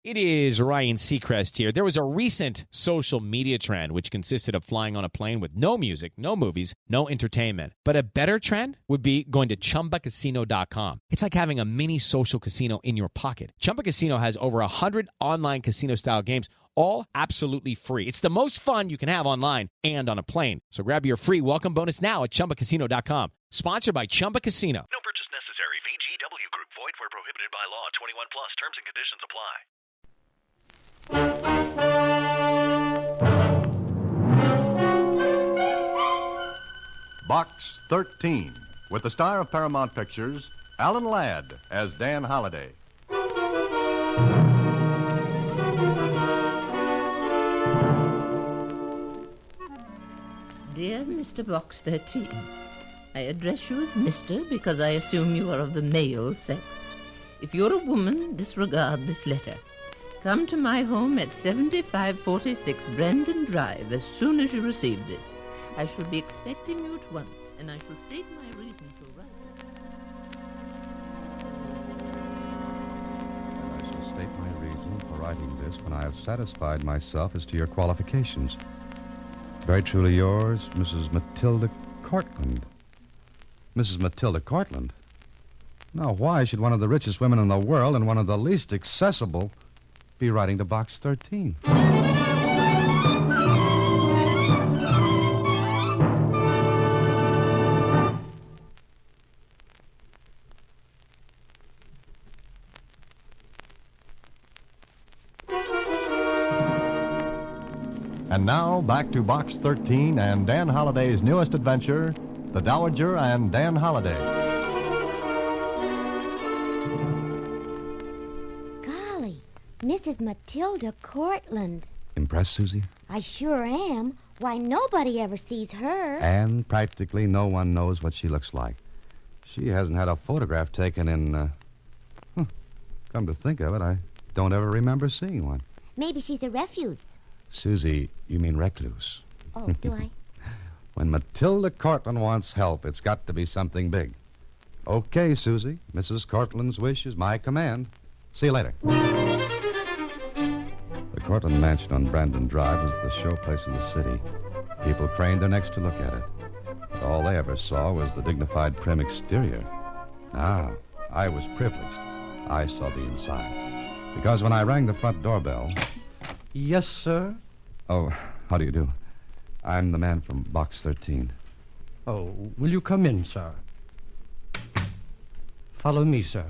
It is Ryan Seacrest here. There was a recent social media trend which consisted of flying on a plane with no music, no movies, no entertainment. But a better trend would be going to ChumbaCasino.com. It's like having a mini social casino in your pocket. Chumba Casino has over 100 online casino-style games, all absolutely free. It's the most fun you can have online and on a plane. So grab your free welcome bonus now at ChumbaCasino.com. Sponsored by Chumba Casino. No purchase necessary. VGW Group. Void where prohibited by law. 21 plus. Terms and conditions apply. Box 13, with the star of Paramount Pictures, Alan Ladd as Dan Holliday. Dear Mr. Box 13, I address you as Mr. because I assume you are of the male sex. If you're a woman, disregard this letter. Come to my home at 7546 Brandon Drive as soon as you receive this. I shall be expecting you at once, and I shall state my reason for writing. And I shall state my reason for writing this when I have satisfied myself as to your qualifications. Very truly yours, Mrs. Matilda Cortland. Mrs. Matilda Cortland? Now, why should one of the richest women in the world and one of the least accessible be writing to Box 13? And now, back to Box 13 and Dan Holliday's newest adventure, The Dowager and Dan Holliday. Golly, Mrs. Matilda Cortland. Impressed, Susie? I sure am. Why, nobody ever sees her. And practically no one knows what she looks like. She hasn't had a photograph taken in, come to think of it, I don't ever remember seeing one. Maybe she's a refuse. Susie, you mean recluse. Oh, do I? When Matilda Cortland wants help, it's got to be something big. Okay, Susie. Mrs. Cortland's wish is my command. See you later. The Cortland Mansion on Brandon Drive was the showplace of the city. People craned their necks to look at it. But all they ever saw was the dignified, prim exterior. Now, I was privileged. I saw the inside. Because when I rang the front doorbell... Yes, sir? Oh, how do you do? I'm the man from Box 13. Oh, will you come in, sir? Follow me, sir.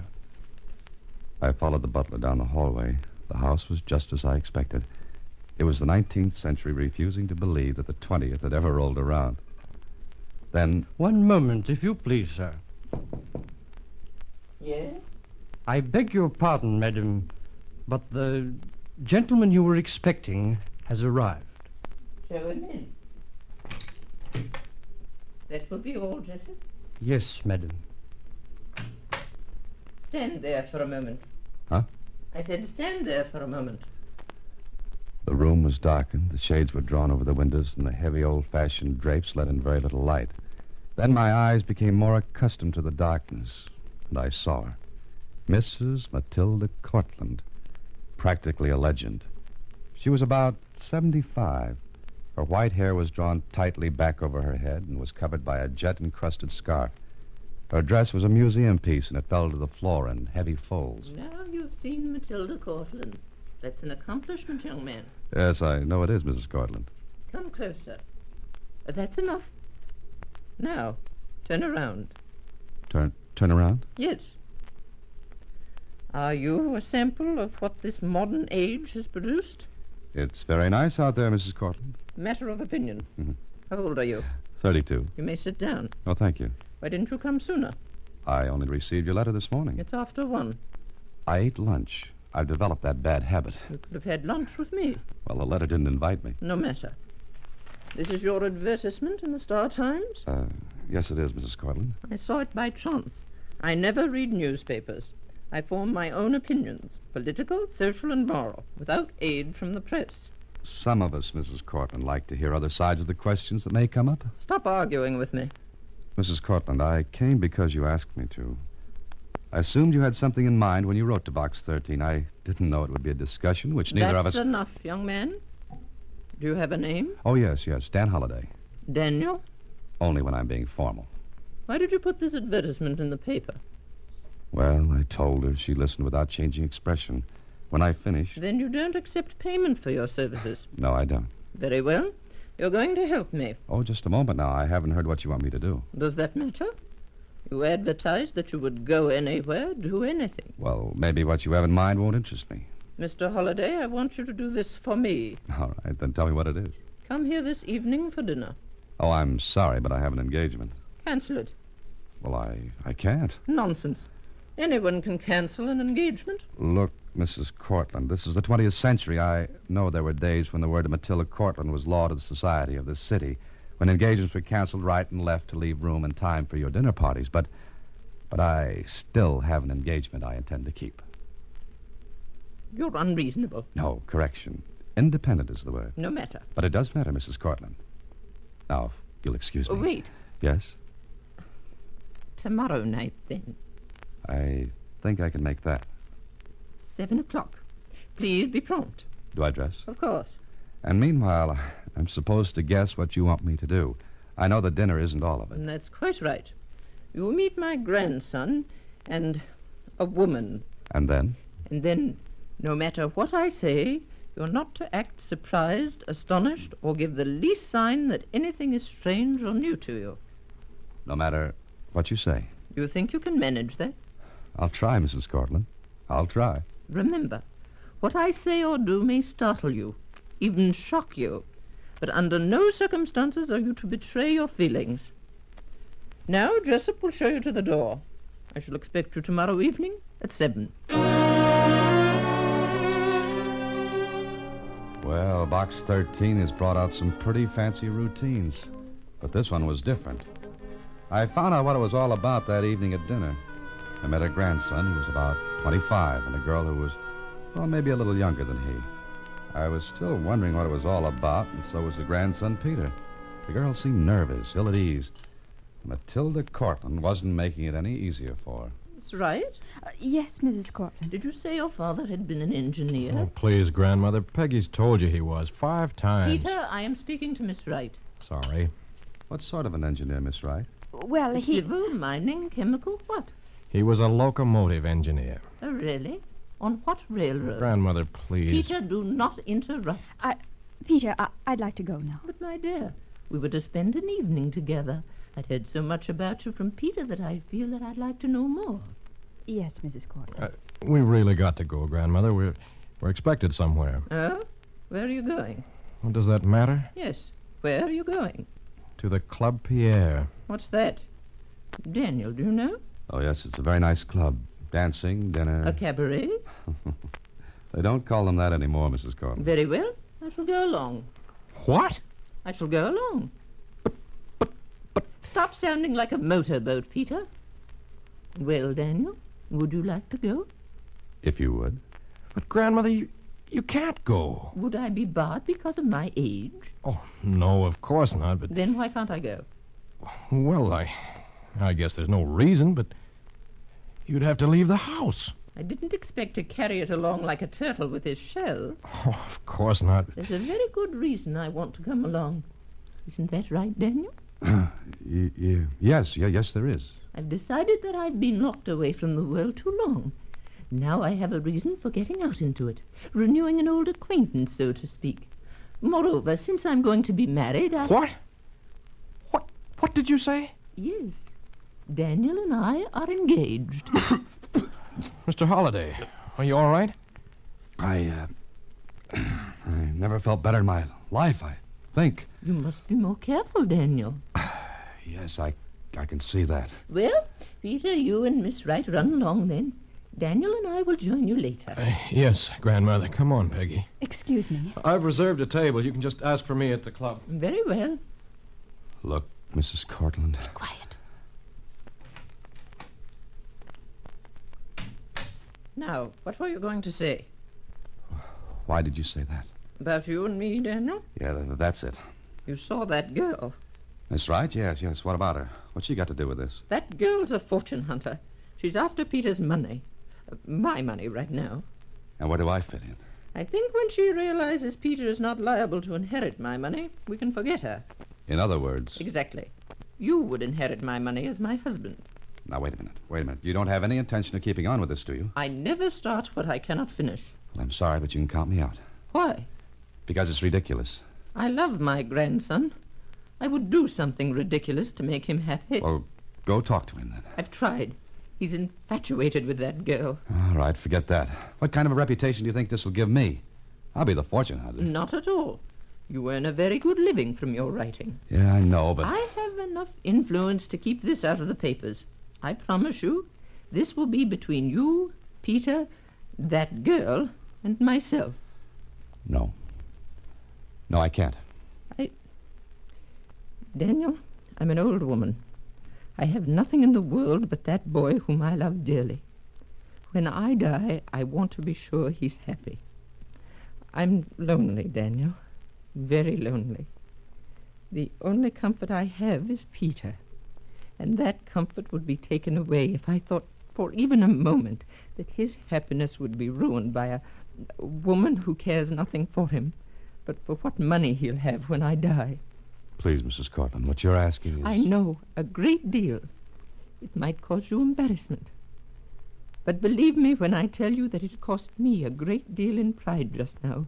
I followed the butler down the hallway. The house was just as I expected. It was the 19th century refusing to believe that the 20th had ever rolled around. Then... One moment, if you please, sir. Yes? I beg your pardon, madam, but the gentleman you were expecting has arrived. Show him in. That will be all, Jessup? Yes, madam. Stand there for a moment. Huh? I said stand there for a moment. The room was darkened, the shades were drawn over the windows, and the heavy old-fashioned drapes let in very little light. Then my eyes became more accustomed to the darkness, and I saw her. Mrs. Matilda Cortland. Practically a legend. She was about 75. Her white hair was drawn tightly back over her head and was covered by a jet-encrusted scarf. Her dress was a museum piece, and it fell to the floor in heavy folds. Now you've seen Matilda Cortland. That's an accomplishment, young man. Yes, I know it is, Mrs. Cortland. Come closer. That's enough. Now, turn around. Turn around? Yes. Are you a sample of what this modern age has produced? It's very nice out there, Mrs. Cortland. Matter of opinion. Mm-hmm. How old are you? 32. You may sit down. Oh, thank you. Why didn't you come sooner? I only received your letter this morning. It's after 1. I ate lunch. I've developed that bad habit. You could have had lunch with me. Well, the letter didn't invite me. No matter. This is your advertisement in the Star Times? Yes, it is, Mrs. Cortland. I saw it by chance. I never read newspapers. I form my own opinions, political, social, and moral, without aid from the press. Some of us, Mrs. Cortland, like to hear other sides of the questions that may come up. Stop arguing with me. Mrs. Cortland, I came because you asked me to. I assumed you had something in mind when you wrote to Box 13. I didn't know it would be a discussion, which neither of us... That's enough, young man. Do you have a name? Oh, yes. Dan Holliday. Daniel? Only when I'm being formal. Why did you put this advertisement in the paper? Well, I told her. She listened without changing expression. When I finished... Then you don't accept payment for your services. No, I don't. Very well. You're going to help me. Oh, just a moment now. I haven't heard what you want me to do. Does that matter? You advertised that you would go anywhere, do anything. Well, maybe what you have in mind won't interest me. Mr. Holliday, I want you to do this for me. All right, then tell me what it is. Come here this evening for dinner. Oh, I'm sorry, but I have an engagement. Cancel it. Well, I can't. Nonsense. Anyone can cancel an engagement. Look, Mrs. Cortland, this is the 20th century. I know there were days when the word of Matilda Cortland was law to the society of this city, when engagements were canceled right and left to leave room and time for your dinner parties. But I still have an engagement I intend to keep. You're unreasonable. No, correction. Independent is the word. No matter. But it does matter, Mrs. Cortland. Now, if you'll excuse me. Wait. Yes? Tomorrow night, then. I think I can make that. 7 o'clock. Please be prompt. Do I dress? Of course. And meanwhile, I'm supposed to guess what you want me to do. I know the dinner isn't all of it. And that's quite right. You meet my grandson and a woman. And then? And then, no matter what I say, you're not to act surprised, astonished, or give the least sign that anything is strange or new to you. No matter what you say. You think you can manage that? I'll try, Mrs. Cortland. I'll try. Remember, what I say or do may startle you, even shock you, but under no circumstances are you to betray your feelings. Now, Jessup will show you to the door. I shall expect you tomorrow evening at 7. Well, Box 13 has brought out some pretty fancy routines, but this one was different. I found out what it was all about that evening at dinner. I met a grandson who was about 25 and a girl who was, well, maybe a little younger than he. I was still wondering what it was all about, and so was the grandson, Peter. The girl seemed nervous, ill at ease. Matilda Cortland wasn't making it any easier for her. That's right. Yes, Mrs. Cortland. Did you say your father had been an engineer? Oh, please, Grandmother. Peggy's told you he was 5 times. Peter, I am speaking to Miss Wright. Sorry. What sort of an engineer, Miss Wright? Well, he... Civil, mining, chemical, what? He was a locomotive engineer. Oh, really? On what railroad? Grandmother, please. Peter, do not interrupt. Peter, I'd like to go now. But, my dear, we were to spend an evening together. I'd heard so much about you from Peter that I feel that I'd like to know more. Yes, Mrs. Cortland. We really got to go, Grandmother. We're expected somewhere. Oh? Where are you going? Well, does that matter? Yes. Where are you going? To the Club Pierre. What's that? Daniel, do you know? Oh, yes, it's a very nice club. Dancing, dinner. A cabaret? They don't call them that anymore, Mrs. Cortland. Very well. I shall go along. What? I shall go along. But... Stop sounding like a motorboat, Peter. Well, Daniel, would you like to go? If you would. But, Grandmother, you can't go. Would I be barred because of my age? Oh, no, of course not, but... Then why can't I go? Well, I guess there's no reason, but you'd have to leave the house. I didn't expect to carry it along like a turtle with his shell. Oh, of course not. There's a very good reason I want to come along. Isn't that right, Daniel? Yes, there is. I've decided that I've been locked away from the world too long. Now I have a reason for getting out into it, renewing an old acquaintance, so to speak. Moreover, since I'm going to be married, What? What did you say? Yes. Daniel and I are engaged. Mr. Holliday, are you all right? I never felt better in my life, I think. You must be more careful, Daniel. Yes, I can see that. Well, Peter, you and Miss Wright run along then. Daniel and I will join you later. Yes, Grandmother. Come on, Peggy. Excuse me. I've reserved a table. You can just ask for me at the club. Very well. Look, Mrs. Cortland. Quiet. Now, what were you going to say? Why did you say that? About you and me, Daniel? Yeah, that's it. You saw that girl. Miss Wright? Yes. What about her? What's she got to do with this? That girl's a fortune hunter. She's after Peter's money. My money right now. And where do I fit in? I think when she realizes Peter is not liable to inherit my money, we can forget her. In other words... Exactly. You would inherit my money as my husband. Now, wait a minute. You don't have any intention of keeping on with this, do you? I never start what I cannot finish. Well, I'm sorry, but you can count me out. Why? Because it's ridiculous. I love my grandson. I would do something ridiculous to make him happy. Well, go talk to him, then. I've tried. He's infatuated with that girl. All right, forget that. What kind of a reputation do you think this will give me? I'll be the fortune hunter. Not at all. You earn a very good living from your writing. Yeah, I know, but... I have enough influence to keep this out of the papers. I promise you, this will be between you, Peter, that girl, and myself. No. No, I can't. Daniel, I'm an old woman. I have nothing in the world but that boy whom I love dearly. When I die, I want to be sure he's happy. I'm lonely, Daniel. Very lonely. The only comfort I have is Peter. And that comfort would be taken away if I thought for even a moment that his happiness would be ruined by a woman who cares nothing for him, but for what money he'll have when I die. Please, Mrs. Cortland, what you're asking is... I know, a great deal. It might cause you embarrassment. But believe me when I tell you that it cost me a great deal in pride just now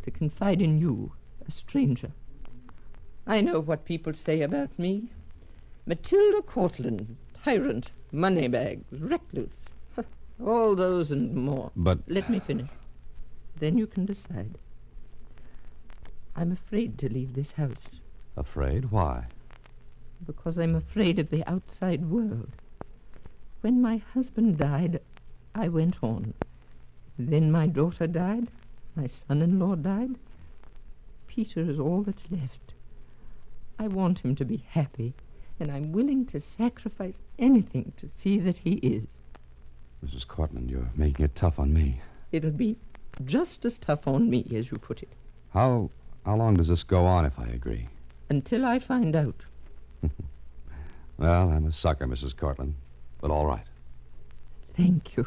to confide in you, a stranger. I know what people say about me. Matilda Cortland, tyrant, moneybags, recluse. All those and more. But... Let me finish. Then you can decide. I'm afraid to leave this house. Afraid? Why? Because I'm afraid of the outside world. When my husband died, I went on. Then my daughter died. My son-in-law died. Peter is all that's left. I want him to be happy, and I'm willing to sacrifice anything to see that he is. Mrs. Cortland, you're making it tough on me. It'll be just as tough on me as you put it. How long does this go on if I agree? Until I find out. Well, I'm a sucker, Mrs. Cortland, but all right. Thank you.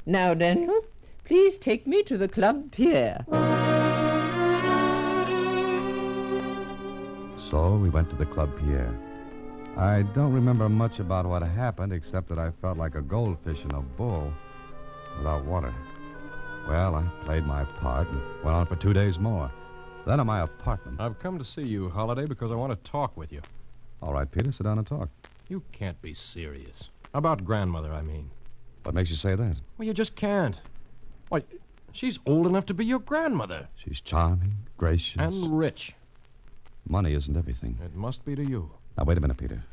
Now, Daniel, please take me to the Club Pier. So we went to the Club Pierre. I don't remember much about what happened, except that I felt like a goldfish in a bowl without water. Well, I played my part and went on for 2 days more. Then at my apartment. I've come to see you, Holiday, because I want to talk with you. All right, Peter, sit down and talk. You can't be serious. About grandmother, I mean. What makes you say that? Well, you just can't. Why, she's old enough to be your grandmother. She's charming, gracious. And rich. Money isn't everything. It must be to you. Now, wait a minute, Peter.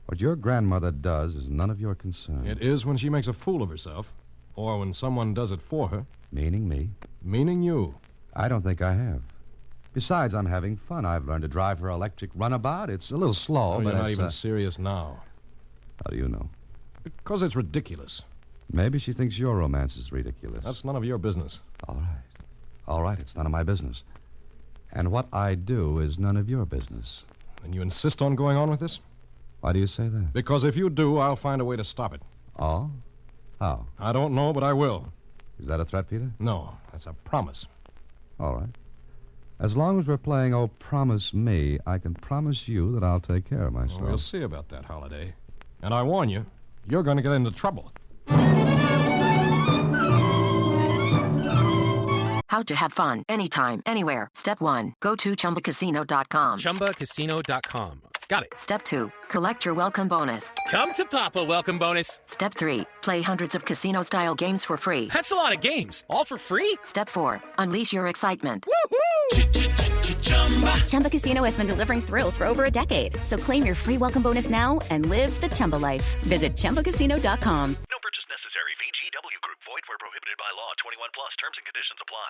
What your grandmother does is none of your concern. It is when she makes a fool of herself, or when someone does it for her. Meaning me? Meaning you. I don't think I have. Besides, I'm having fun. I've learned to drive her electric runabout. It's a little slow, Oh, but you're not it's, even serious now. How do you know? Because it's ridiculous. Maybe she thinks your romance is ridiculous. That's none of your business. All right. All right, it's none of my business. And what I do is none of your business. And you insist on going on with this? Why do you say that? Because if you do, I'll find a way to stop it. Oh? How? I don't know, but I will. Is that a threat, Peter? No, that's a promise. All right. As long as we're playing Oh Promise Me, I can promise you that I'll take care of myself. Well, we'll see about that, Holiday. And I warn you, you're going to get into trouble. How to have fun anytime, anywhere. Step 1, go to ChumbaCasino.com. ChumbaCasino.com. Got it. Step 2, collect your welcome bonus. Come to Papa Welcome Bonus. Step 3, play hundreds of casino-style games for free. That's a lot of games. All for free? Step 4, unleash your excitement. Woohoo! Chumba Casino has been delivering thrills for over a decade. So claim your free welcome bonus now and live the Chumba life. Visit ChumbaCasino.com. No purchase necessary. VGW Group. Void where prohibited by law. 21 plus. Terms and conditions apply.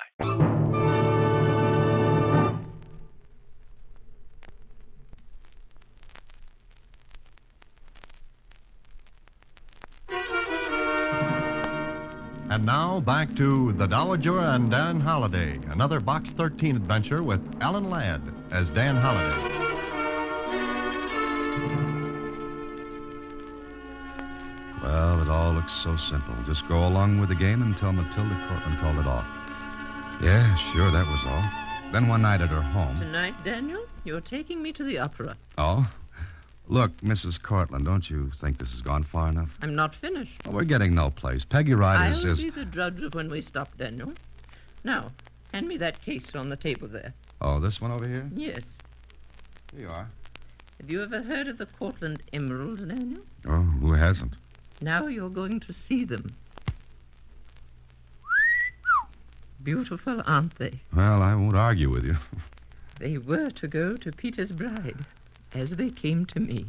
And now back to The Dowager and Dan Holliday, another Box 13 adventure with Alan Ladd as Dan Holliday. Well, it all looks so simple. Just go along with the game and tell Matilda Cortland called it off. Yeah, sure, that was all. Then one night at her home... Tonight, Daniel, you're taking me to the opera. Oh? Look, Mrs. Cortland, don't you think this has gone far enough? I'm not finished. Well, we're getting no place. Peggy Riders I'll is... be the judge of when we stop, Daniel. Now, hand me that case on the table there. Oh, this one over here? Yes. Here you are. Have you ever heard of the Cortland emeralds, Daniel? Oh, who hasn't? Now you're going to see them. Beautiful, aren't they? Well, I won't argue with you. They were to go to Peter's bride, as they came to me.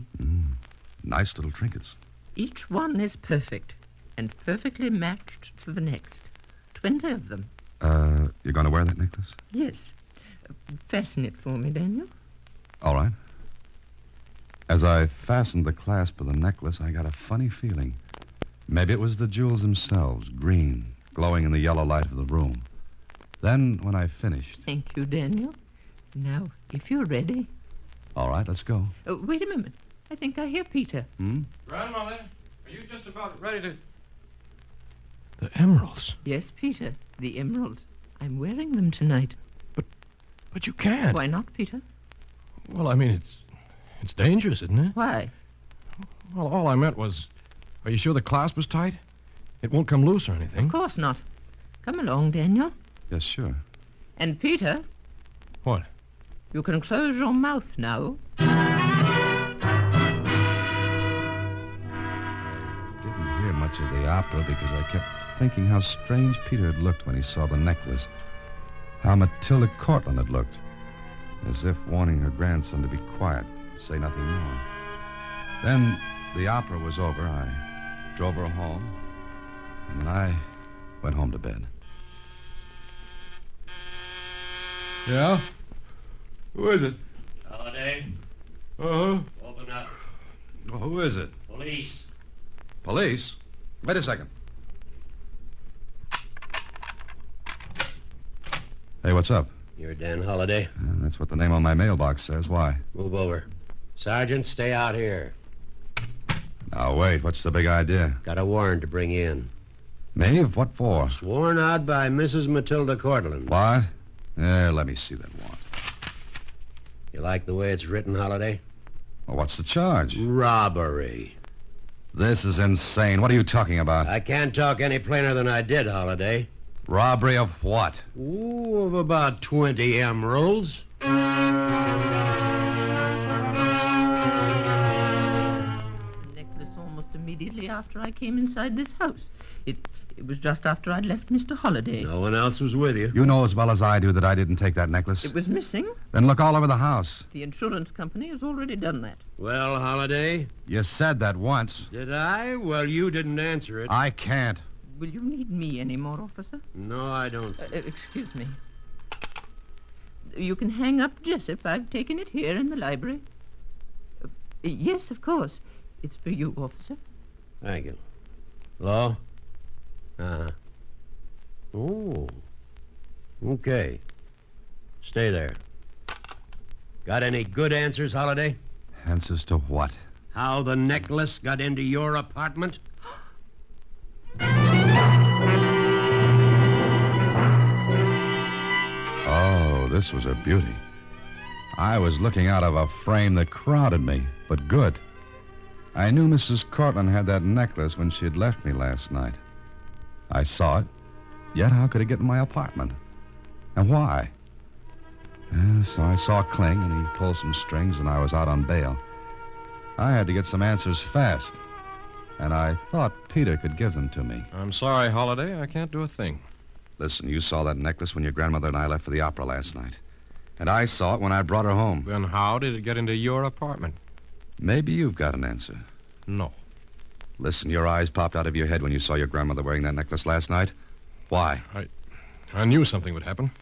Nice little trinkets. Each one is perfect, and perfectly matched to the next. 20 of them. You're going to wear that necklace? Yes. Fasten it for me, Daniel. All right. As I fastened the clasp of the necklace, I got a funny feeling. Maybe it was the jewels themselves, green, glowing in the yellow light of the room. Then, when I finished... Thank you, Daniel. Now, if you're ready... All right, let's go. Wait a moment. I think I hear Peter. Grandmother, are you just about ready to... The emeralds? Yes, Peter, the emeralds. I'm wearing them tonight. But you can't. Why not, Peter? Well, I mean, it's dangerous, isn't it? Why? Well, all I meant was, are you sure the clasp was tight? It won't come loose or anything. Of course not. Come along, Daniel. Yes, sure. And Peter... What? You can close your mouth now. Didn't hear much of the opera because I kept thinking how strange Peter had looked when he saw the necklace. How Matilda Cortland had looked. As if warning her grandson to be quiet, say nothing more. Then the opera was over. I drove her home. And then I went home to bed. Yeah? Who is it? Holiday. Uh-huh. Open up. Well, who is it? Police. Police? Wait a second. Hey, what's up? You're Dan Holiday. That's what the name on my mailbox says. Why? Move over. Sergeant, stay out here. Now, wait. What's the big idea? Got a warrant to bring in. Maeve? What for? Sworn out by Mrs. Matilda Cortland. What? Let me see that warrant. You like the way it's written, Holiday? Well, what's the charge? Robbery. This is insane. What are you talking about? I can't talk any plainer than I did, Holiday. Robbery of what? Ooh, of about 20 emeralds. The necklace almost immediately after I came inside this house. It was just after I'd left Mr. Holiday. No one else was with you. You know as well as I do that I didn't take that necklace. It was missing. Then look all over the house. The insurance company has already done that. Well, Holiday? You said that once. Did I? Well, you didn't answer it. I can't. Will you need me anymore, officer? No, I don't. Excuse me. You can hang up Jessup. I've taken it here in the library. Yes, of course. It's for you, officer. Thank you. Hello? Uh-huh. Oh. Okay. Stay there. Got any good answers, Holiday? Answers to what? How the necklace got into your apartment? Oh, this was a beauty. I was looking out of a frame that crowded me, but good. I knew Mrs. Cortland had that necklace when she had left me last night. I saw it, yet how could it get in my apartment? And why? So I saw Kling, and he pulled some strings, and I was out on bail. I had to get some answers fast, and I thought Peter could give them to me. I'm sorry, Holiday. I can't do a thing. Listen, you saw that necklace when your grandmother and I left for the opera last night. And I saw it when I brought her home. Then how did it get into your apartment? Maybe you've got an answer. No. Listen, your eyes popped out of your head when you saw your grandmother wearing that necklace last night. Why? I knew something would happen.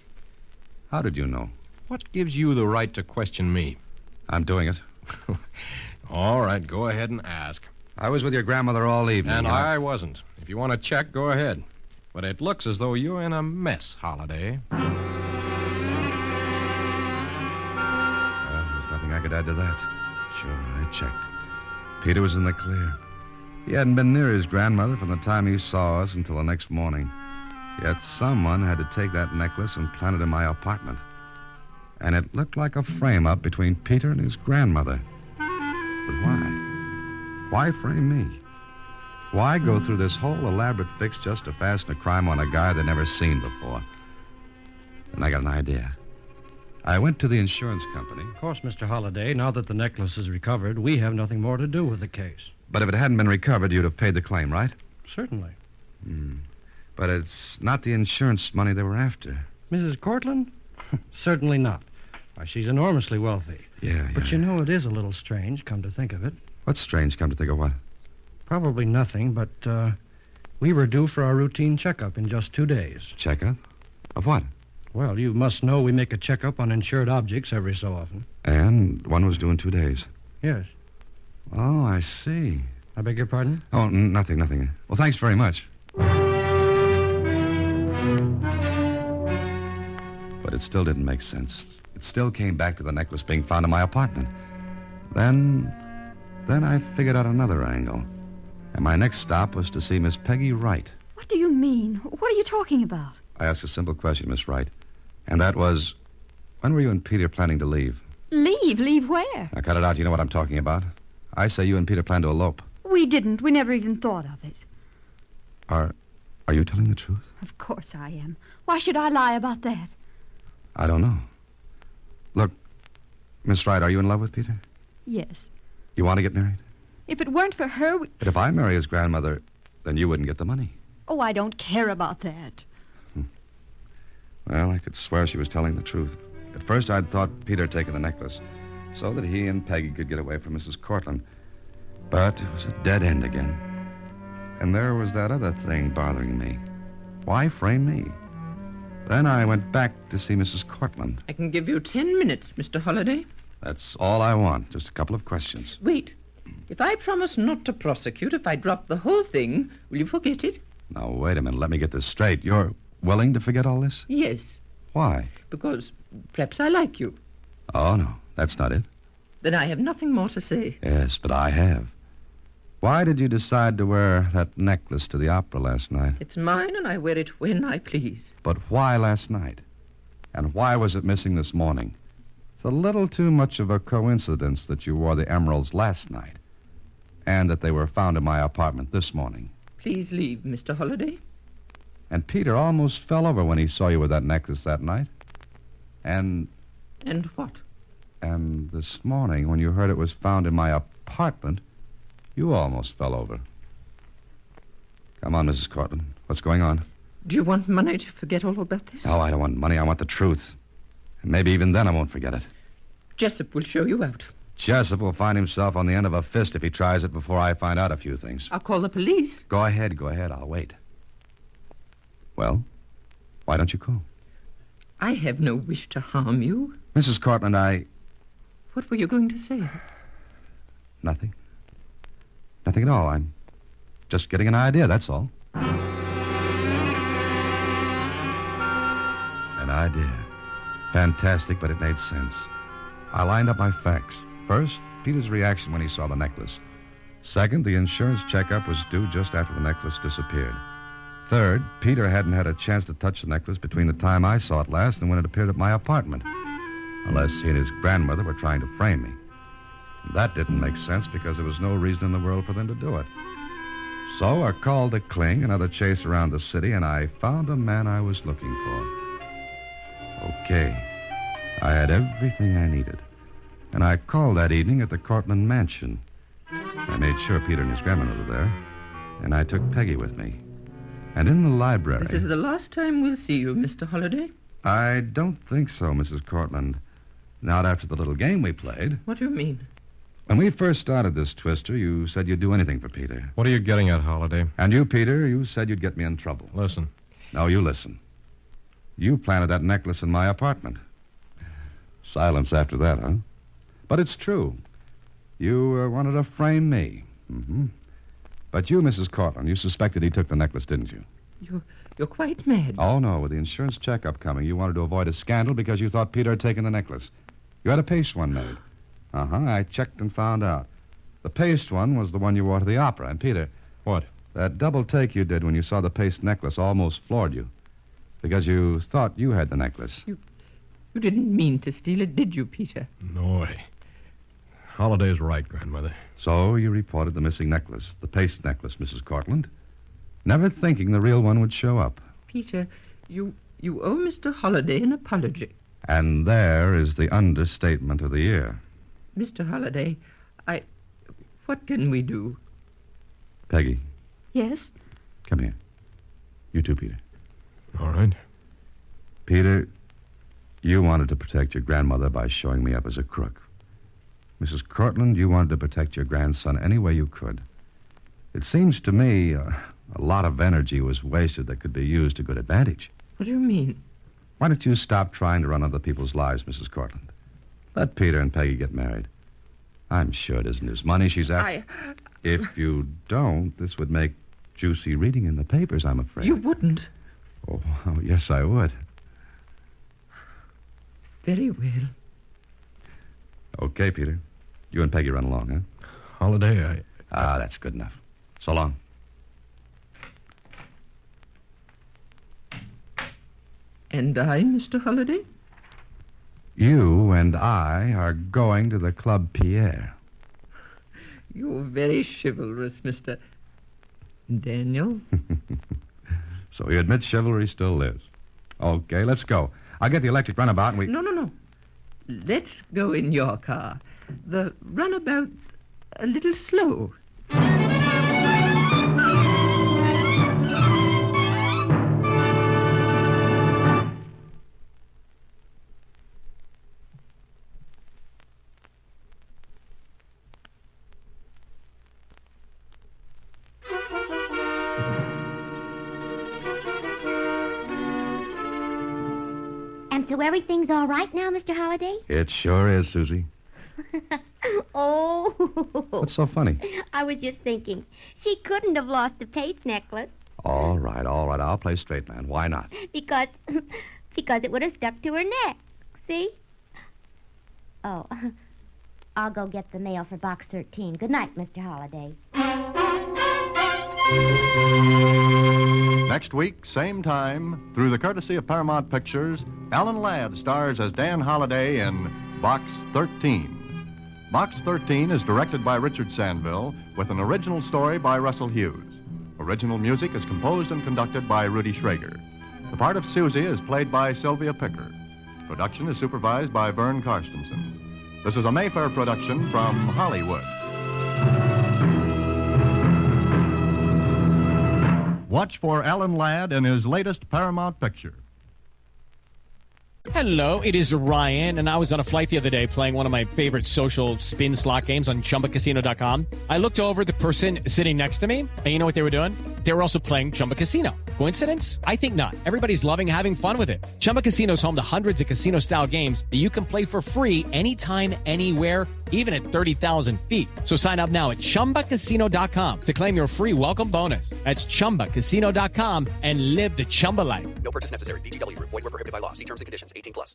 How did you know? What gives you the right to question me? I'm doing it. All right, go ahead and ask. I was with your grandmother all evening. And I wasn't. If you want to check, go ahead. But it looks as though you're in a mess, Holiday. Well, there's nothing I could add to that. Sure, I checked. Peter was in the clear. He hadn't been near his grandmother from the time he saw us until the next morning. Yet someone had to take that necklace and plant it in my apartment. And it looked like a frame-up between Peter and his grandmother. But why? Why frame me? Why go through this whole elaborate fix just to fasten a crime on a guy they'd never seen before? And I got an idea. I went to the insurance company. Of course, Mr. Holliday, now that the necklace is recovered, we have nothing more to do with the case. But if it hadn't been recovered, you'd have paid the claim, right? Certainly. But it's not the insurance money they were after. Mrs. Cortland? Certainly not. Why, she's enormously wealthy. Yeah. But you know, it is a little strange, come to think of it. What's strange, come to think of what? Probably nothing, but we were due for our routine checkup in just 2 days. Checkup? Of what? Well, you must know we make a checkup on insured objects every so often. And one was due in 2 days. Yes. Oh, I see. I beg your pardon? Oh, nothing. Well, thanks very much. But it still didn't make sense. It still came back to the necklace being found in my apartment. Then I figured out another angle. And my next stop was to see Miss Peggy Wright. What do you mean? What are you talking about? I asked a simple question, Miss Wright. And that was, when were you and Peter planning to leave? Leave? Leave where? Now, cut it out. You know what I'm talking about. I say you and Peter plan to elope. We didn't. We never even thought of it. Are you telling the truth? Of course I am. Why should I lie about that? I don't know. Look, Miss Wright, are you in love with Peter? Yes. You want to get married? If it weren't for her, But if I marry his grandmother, then you wouldn't get the money. Oh, I don't care about that. Well, I could swear she was telling the truth. At first, I'd thought Peter had taken the necklace so that he and Peggy could get away from Mrs. Cortland. But it was a dead end again. And there was that other thing bothering me. Why frame me? Then I went back to see Mrs. Cortland. I can give you 10 minutes, Mr. Holliday. That's all I want. Just a couple of questions. Wait. If I promise not to prosecute, if I drop the whole thing, will you forget it? Now, wait a minute. Let me get this straight. You're willing to forget all this? Yes. Why? Because perhaps I like you. Oh, no. That's not it. Then I have nothing more to say. Yes, but I have. Why did you decide to wear that necklace to the opera last night? It's mine, and I wear it when I please. But why last night? And why was it missing this morning? It's a little too much of a coincidence that you wore the emeralds last night and that they were found in my apartment this morning. Please leave, Mr. Holliday. And Peter almost fell over when he saw you with that necklace that night. And what? And this morning, when you heard it was found in my apartment, you almost fell over. Come on, Mrs. Cortland. What's going on? Do you want money to forget all about this? No, I don't want money. I want the truth. And maybe even then I won't forget it. Jessup will show you out. Jessup will find himself on the end of a fist if he tries it before I find out a few things. I'll call the police. Go ahead. I'll wait. Well, why don't you call? I have no wish to harm you. Mrs. Cortland, What were you going to say? Nothing. Nothing at all. I'm just getting an idea, that's all. An idea. Fantastic, but it made sense. I lined up my facts. First, Peter's reaction when he saw the necklace. Second, the insurance checkup was due just after the necklace disappeared. Third, Peter hadn't had a chance to touch the necklace between the time I saw it last and when it appeared at my apartment. Unless he and his grandmother were trying to frame me. That didn't make sense because there was no reason in the world for them to do it. So I called to Kling, another chase around the city, and I found the man I was looking for. Okay. I had everything I needed. And I called that evening at the Cortland mansion. I made sure Peter and his grandmother were there. And I took Peggy with me. And in the library... This is the last time we'll see you, Mr. Holliday. I don't think so, Mrs. Cortland. Not after the little game we played. What do you mean? When we first started this, Twister, you said you'd do anything for Peter. What are you getting at, Holliday? And you, Peter, you said you'd get me in trouble. Listen. No, you listen. You planted that necklace in my apartment. Silence after that, huh? But it's true. You wanted to frame me. Mm-hmm. But you, Mrs. Cortland, you suspected he took the necklace, didn't you? You're quite mad. Oh, no. With the insurance checkup coming, you wanted to avoid a scandal because you thought Peter had taken the necklace. You had a paste one made. Uh-huh. I checked and found out. The paste one was the one you wore to the opera. And Peter, What? That double take you did when you saw the paste necklace almost floored you. Because you thought you had the necklace. You didn't mean to steal it, did you, Peter? No, Holliday's right, Grandmother. So you reported the missing necklace, the paste necklace, Mrs. Cortlandt, never thinking the real one would show up. Peter, you owe Mr. Holliday an apology. And there is the understatement of the year. Mr. Holliday, what can we do? Peggy, Yes? come here. You too, Peter. All right. Peter, you wanted to protect your grandmother by showing me up as a crook. Mrs. Cortlandt, you wanted to protect your grandson any way you could. It seems to me a lot of energy was wasted that could be used to good advantage. What do you mean? Why don't you stop trying to run other people's lives, Mrs. Cortlandt? Let Peter and Peggy get married. I'm sure it isn't his money she's after. If you don't, this would make juicy reading in the papers, I'm afraid. You wouldn't. Oh, yes, I would. Very well. Okay, Peter. You and Peggy run along, huh? Holliday, that's good enough. So long. And I, Mr. Holliday? You and I are going to the Club Pierre. You're very chivalrous, Mr. Daniel. So he admits chivalry still lives. Okay, let's go. I'll get the electric runabout and we... No. Let's go in your car. The runabout's a little slow. And so everything's all right now, Mr. Holliday? It sure is, Susie. Oh. What's so funny? I was just thinking. She couldn't have lost the paste necklace. All right. I'll play straight man. Why not? Because it would have stuck to her neck. See? Oh, I'll go get the mail for Box 13. Good night, Mr. Holliday. Next week, same time, through the courtesy of Paramount Pictures, Alan Ladd stars as Dan Holliday in Box 13. Box 13 is directed by Richard Sandville with an original story by Russell Hughes. Original music is composed and conducted by Rudy Schrager. The part of Susie is played by Sylvia Picker. Production is supervised by Vern Karstensen. This is a Mayfair production from Hollywood. Watch for Alan Ladd in his latest Paramount picture. Hello, it is Ryan, and I was on a flight the other day playing one of my favorite social spin slot games on ChumbaCasino.com. I looked over at the person sitting next to me, and you know what they were doing? They were also playing Chumba Casino. Coincidence? I think not. Everybody's loving having fun with it. Chumba Casino is home to hundreds of casino-style games that you can play for free anytime, anywhere, even at 30,000 feet. So sign up now at ChumbaCasino.com to claim your free welcome bonus. That's ChumbaCasino.com and live the Chumba life. No purchase necessary. VGW Group. Void where prohibited by law. See terms and conditions. 18+.